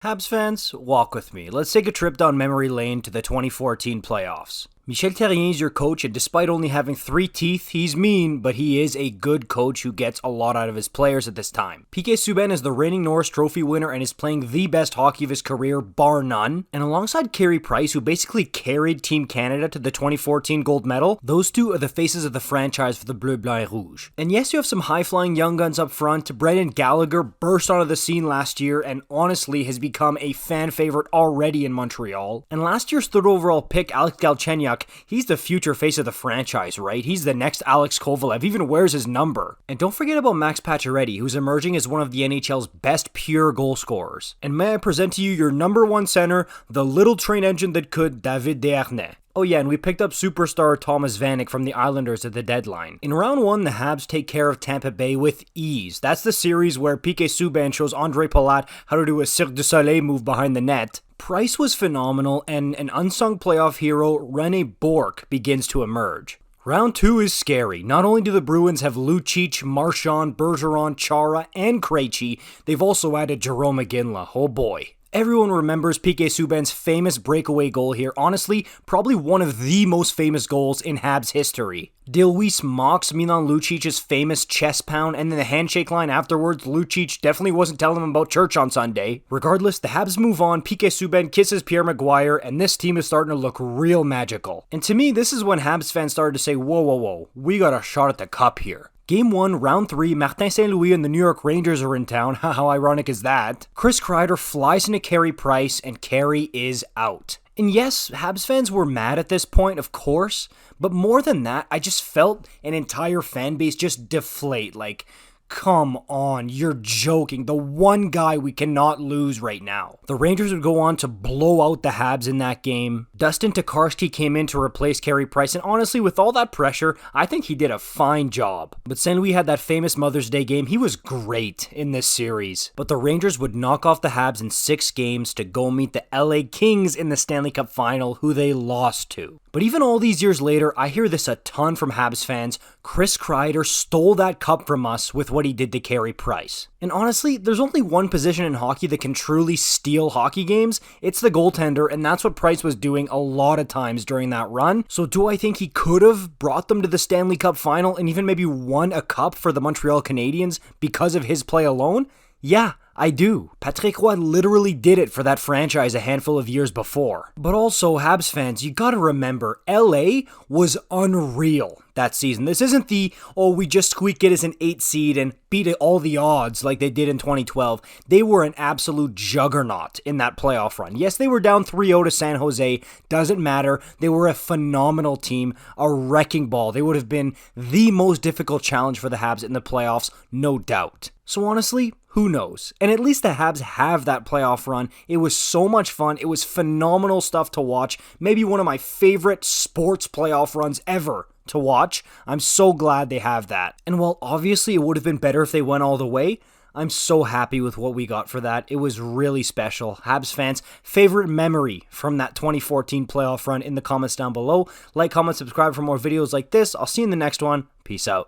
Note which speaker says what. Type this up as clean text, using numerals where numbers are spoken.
Speaker 1: Habs fans, walk with me. Let's take a trip down memory lane to the 2014 playoffs. Michel Therrien is your coach, and despite only having 3 teeth, he's mean, but he is a good coach who gets a lot out of his players at this time. PK Subban is the reigning Norris Trophy winner and is playing the best hockey of his career, bar none. And alongside Carey Price, who basically carried Team Canada to the 2014 gold medal, those two are the faces of the franchise for the Bleu, Blanc, Rouge. And yes, you have some high-flying young guns up front. Brendan Gallagher burst onto the scene last year and honestly has become a fan favorite already in Montreal. And last year's third overall pick, Alex Galchenyuk, he's the future face of the franchise, right? He's the next Alex Kovalev, even wears his number. And don't forget about Max Pacioretty, who's emerging as one of the NHL's best pure goal scorers. And may I present to you your number one center, the little train engine that could, David Desharnais. Oh yeah, and we picked up superstar Thomas Vanek from the Islanders at the deadline. In round 1, the Habs take care of Tampa Bay with ease. That's the series where PK Subban shows Andre Palat how to do a Cirque du Soleil move behind the net. Price was phenomenal, and an unsung playoff hero, Rene Bourque, begins to emerge. Round 2 is scary. Not only do the Bruins have Lucic, Marchand, Bergeron, Chara, and Krejci, they've also added Jarome Iginla. Oh boy. Everyone remembers PK Subban's famous breakaway goal here, honestly, probably one of the most famous goals in Habs history. Deluis mocks Milan Lucic's famous chest pound, and then the handshake line afterwards, Lucic definitely wasn't telling him about church on Sunday. Regardless, the Habs move on, PK Subban kisses Pierre Maguire, and this team is starting to look real magical. And to me, this is when Habs fans started to say, whoa, we got a shot at the cup here. Game 1, Round 3, Martin St. Louis and the New York Rangers are in town. How ironic is that? Chris Kreider flies into Carey Price, and Carey is out. And yes, Habs fans were mad at this point, of course, but more than that, I just felt an entire fan base just deflate. Like, come on, you're joking. The one guy we cannot lose right now. The Rangers would go on to blow out the Habs in that game. Dustin Tokarski came in to replace Carey Price, and honestly, with all that pressure, I think he did a fine job. But St. Louis had that famous Mother's Day game. He was great in this series. But the Rangers would knock off the Habs in 6 games to go meet the LA Kings in the Stanley Cup final, who they lost to. But even all these years later, I hear this a ton from Habs fans. Chris Kreider stole that cup from us with what he did to Carey Price. And honestly, there's only one position in hockey that can truly steal hockey games. It's the goaltender, and that's what Price was doing a lot of times during that run. So do I think he could have brought them to the Stanley Cup final and even maybe won a cup for the Montreal Canadiens because of his play alone? Yeah, I do. Patrick Roy literally did it for that franchise a handful of years before. But also, Habs fans, you gotta remember, LA was unreal that season. This isn't the, we just squeaked it as an 8 seed and beat all the odds like they did in 2012. They were an absolute juggernaut in that playoff run. Yes, they were down 3-0 to San Jose. Doesn't matter. They were a phenomenal team, a wrecking ball. They would have been the most difficult challenge for the Habs in the playoffs, no doubt. So honestly, who knows? And at least the Habs have that playoff run. It was so much fun. It was phenomenal stuff to watch. Maybe one of my favorite sports playoff runs ever to watch. I'm so glad they have that. And while obviously it would have been better if they went all the way, I'm so happy with what we got for that. It was really special. Habs fans, favorite memory from that 2014 playoff run in the comments down below. Like, comment, subscribe for more videos like this. I'll see you in the next one. Peace out.